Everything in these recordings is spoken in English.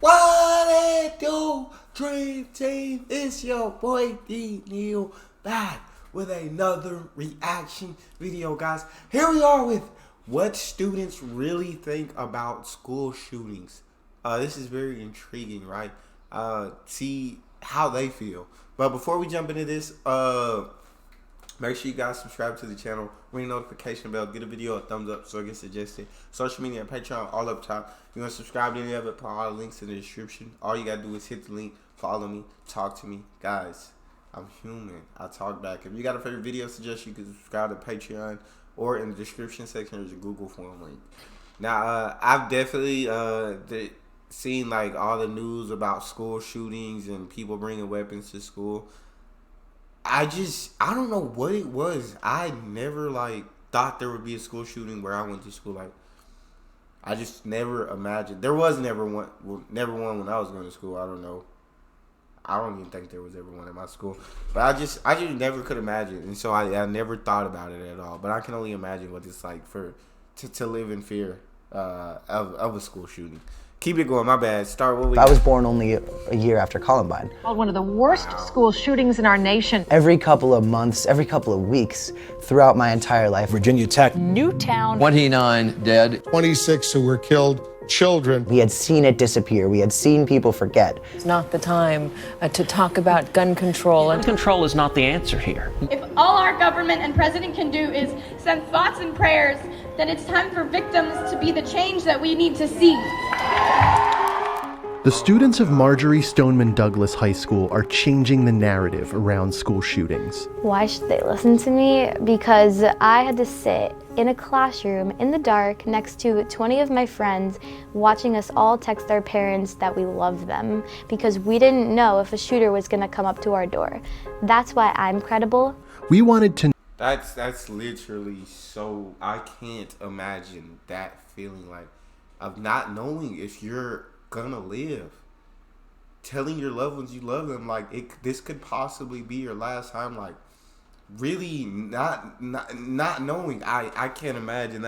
What it do, Dream Team? It's your boy D Neal back with another reaction video, guys. Here we are with what students really think about school shootings. This is very intriguing, right? See how they feel. But before we jump into this, make sure you guys subscribe to the channel, ring the notification bell, get a video a thumbs up so it gets suggested. Social media and Patreon all up top. If you want to subscribe to any of it, put all the links in the description. All you gotta do is hit the link, follow me, talk to me. Guys, I'm human. I talk back. If you got a favorite video suggestion, you can subscribe to Patreon, or in the description section there's a Google form link. Now, I've definitely seen like all the news about school shootings and people bringing weapons to school. I don't know what it was. I never thought there would be a school shooting where I went to school. I just never imagined. There was never one. Well, never one when I was going to school. I don't know. I don't even think there was ever one at my school. But I just never could imagine, and so I never thought about it at all. But I can only imagine what it's like to live in fear of a school shooting. Keep it going. My bad. Start what we. I was born only a year after Columbine. One of the worst school shootings in our nation. Every couple of months, every couple of weeks, throughout my entire life. Virginia Tech. Newtown. 29 dead. 26 who were killed. Children. We had seen it disappear. We had seen people forget. It's not the time to talk about gun control. Gun control is not the answer here. If all our government and president can do is send thoughts and prayers, then it's time for victims to be the change that we need to see. The students of Marjory Stoneman Douglas High School are changing the narrative around school shootings. Why should they listen to me? Because I had to sit in a classroom in the dark next to 20 of my friends watching us all text our parents that we love them because we didn't know if a shooter was going to come up to our door. That's why I'm credible. We wanted to. That's literally so. I can't imagine that feeling of not knowing if you're gonna live. Telling your loved ones you love them this could possibly be your last time. Really not knowing. I can't imagine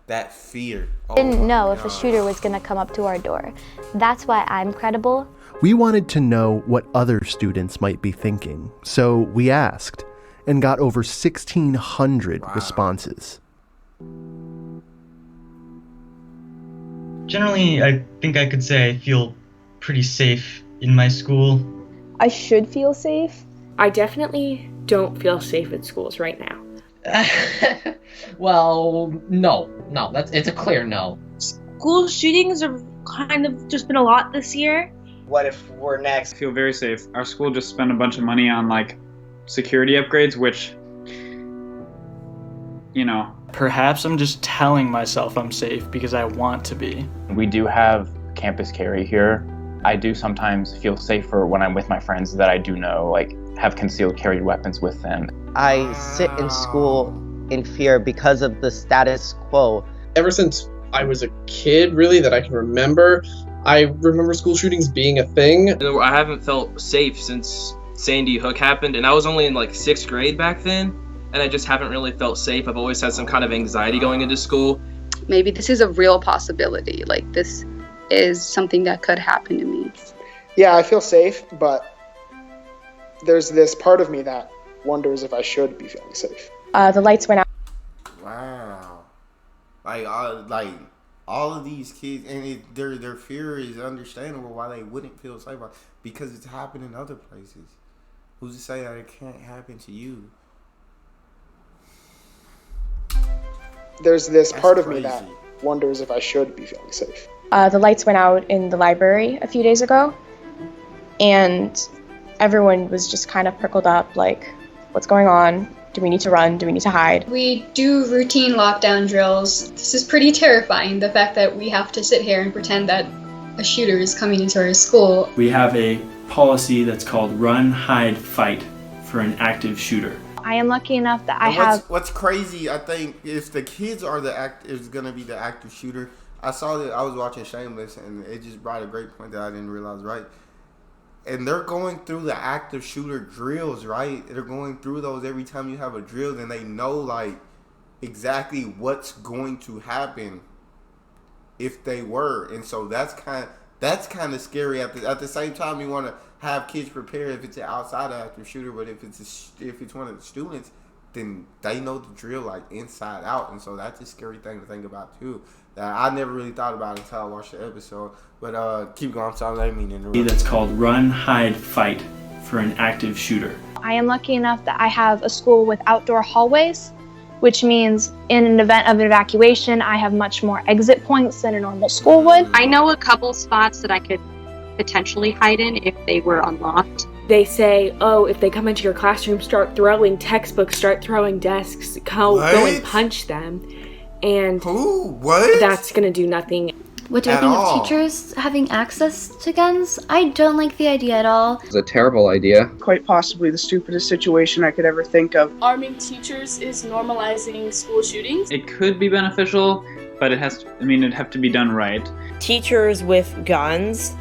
that fear. Didn't know if a shooter was going to come up to our door. That's why I'm credible. We wanted to know what other students might be thinking, so we asked and got over 1,600 responses. Generally, I think I could say I feel pretty safe in my school. I should feel safe. I definitely don't feel safe at schools right now. Well, no, it's a clear no. School shootings have kind of just been a lot this year. What if we're next? I feel very safe. Our school just spent a bunch of money on security upgrades, which, Perhaps I'm just telling myself I'm safe because I want to be. We do have campus carry here. I do sometimes feel safer when I'm with my friends that I do know, have concealed carry weapons with them. I sit in school in fear because of the status quo. Ever since I was a kid, really, that I can remember, I remember school shootings being a thing. I haven't felt safe since Sandy Hook happened, and I was only in 6th grade back then, and I just haven't really felt safe. I've always had some kind of anxiety going into school. Maybe this is a real possibility. This is something that could happen to me. Yeah, I feel safe, but there's this part of me that wonders if I should be feeling safe. The lights went out. Wow. All of these kids, and their fear is understandable why they wouldn't feel safe, because it's happened in other places. Who's to say that it can't happen to you? There's this part of me that wonders if I should be feeling safe. The lights went out in the library a few days ago, and everyone was just kind of prickled up, what's going on? Do we need to run? Do we need to hide? We do routine lockdown drills. This is pretty terrifying, the fact that we have to sit here and pretend that a shooter is coming into our school. We have a policy that's called run, hide, fight for an active shooter. I am lucky enough that I have. What's crazy, I think, if the kids are is gonna be the active shooter. I saw that. I was watching Shameless, and it just brought a great point that I didn't realize. Right, and they're going through the active shooter drills. Right, they're going through those every time you have a drill, and they know exactly what's going to happen if they were. And so That's kind of scary. At the same time, you want to have kids prepare if it's an outside active shooter, but if it's one of the students, then they know the drill like inside out, and so that's a scary thing to think about too. That I never really thought about until I watched the episode. But keep going. I'm sorry, I didn't mean to interrupt. That's called Run, Hide, Fight for an active shooter. I am lucky enough that I have a school with outdoor hallways, which means in an event of evacuation, I have much more exit points than a normal school would. I know a couple spots that I could potentially hide in if they were unlocked. They say, oh, if they come into your classroom, start throwing textbooks, start throwing desks, go and punch them. And that's going to do nothing. What do I think of teachers having access to guns? I don't like the idea at all. It's a terrible idea. Quite possibly the stupidest situation I could ever think of. Arming teachers is normalizing school shootings. It could be beneficial, but it'd have to be done right. Teachers with guns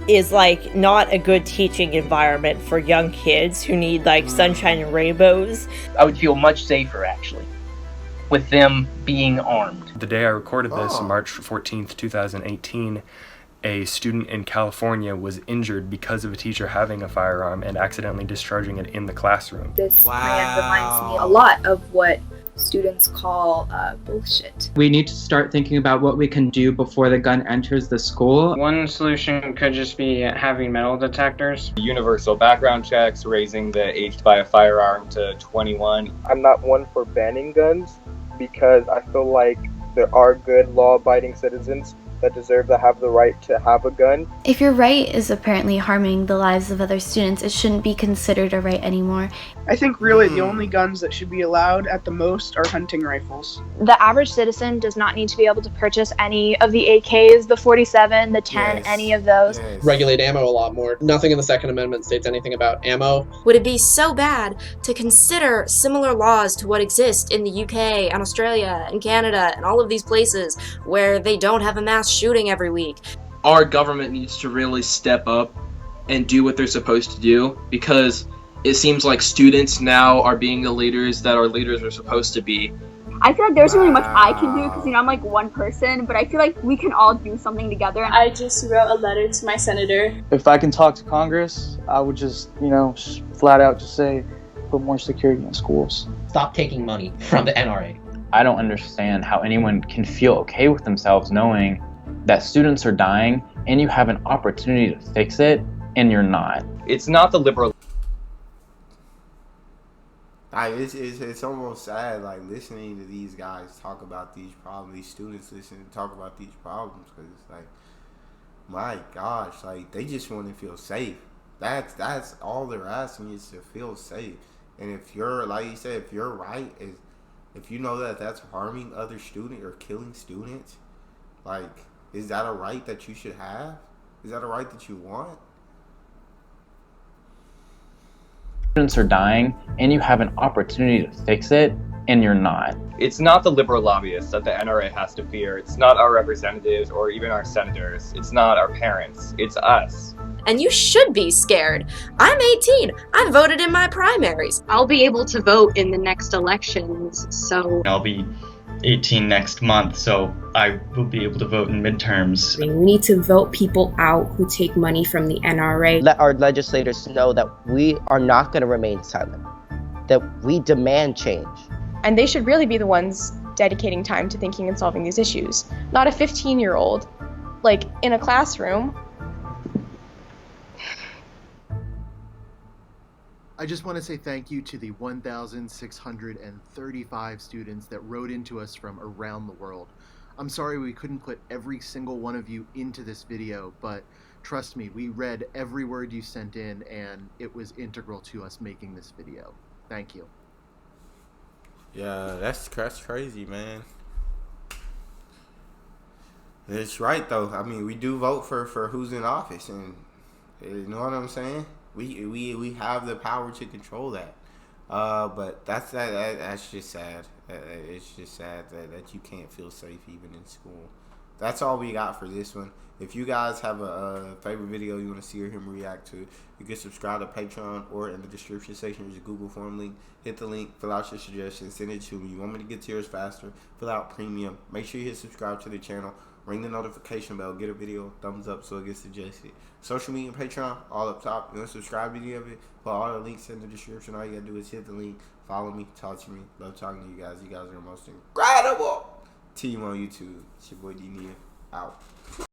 is like not a good teaching environment for young kids who need like sunshine and rainbows. I would feel much safer actually with them being armed. The day I recorded this, March 14th, 2018, a student in California was injured because of a teacher having a firearm and accidentally discharging it in the classroom. This plan reminds me a lot of what students call bullshit. We need to start thinking about what we can do before the gun enters the school. One solution could just be having metal detectors. Universal background checks, raising the age to buy a firearm to 21. I'm not one for banning guns because I feel like there are good law-abiding citizens that deserve to have the right to have a gun. If your right is apparently harming the lives of other students, it shouldn't be considered a right anymore. I think really the only guns that should be allowed at the most are hunting rifles. The average citizen does not need to be able to purchase any of the AKs, the 47, the 10, any of those. Regulate ammo a lot more. Nothing in the Second Amendment states anything about ammo. Would it be so bad to consider similar laws to what exist in the UK and Australia and Canada and all of these places where they don't have a mass shooting every week? Our government needs to really step up and do what they're supposed to do, because it seems like students now are being the leaders that our leaders are supposed to be. I feel like there's really much I can do because, I'm like one person, but I feel like we can all do something together. I just wrote a letter to my senator. If I can talk to Congress, I would just, flat out just say, put more security in schools. Stop taking money from the NRA. I don't understand how anyone can feel okay with themselves knowing that students are dying and you have an opportunity to fix it and you're not. It's not the liberal. It's almost sad, like, listening to these guys talk about these problems, these students listening to talk about these problems, because it's like, my gosh, like, they just want to feel safe. That's all they're asking is to feel safe. And if you're, like you said, if you're right, if you know that that's harming other students or killing students, like, is that a right that you should have? Is that a right that you want? Students are dying and you have an opportunity to fix it and you're not. It's not the liberal lobbyists that the NRA has to fear. It's not our representatives or even our senators. It's not our parents. It's us. And you should be scared. I'm 18. I voted in my primaries. I'll be able to vote in the next elections, so... I'll be 18 next month, so I will be able to vote in midterms. We need to vote people out who take money from the NRA. Let our legislators know that we are not going to remain silent, that we demand change. And they should really be the ones dedicating time to thinking and solving these issues, not a 15-year-old, like, in a classroom. I just want to say thank you to the 1,635 students that wrote into us from around the world. I'm sorry we couldn't put every single one of you into this video, but trust me, we read every word you sent in and it was integral to us making this video. Thank you. Yeah, that's crazy, man. It's right, though. I mean, we do vote for who's in office, and you know what I'm saying? We have the power to control that. But that's just sad. It's just sad that you can't feel safe even in school. That's all we got for this one. If you guys have a favorite video you want to see or him react to, you can subscribe to Patreon, or in the description section there's a Google form link. Hit the link, fill out your suggestions, send it to me. You want me to get to yours faster, fill out premium. Make sure you hit subscribe to the channel. Ring the notification bell. Get a video thumbs up so it gets suggested. Social media and Patreon, all up top. You want to subscribe to any of it? Put all the links in the description. All you got to do is hit the link. Follow me. Talk to me. Love talking to you guys. You guys are the most incredible team on YouTube. It's your boy D Neal. Out.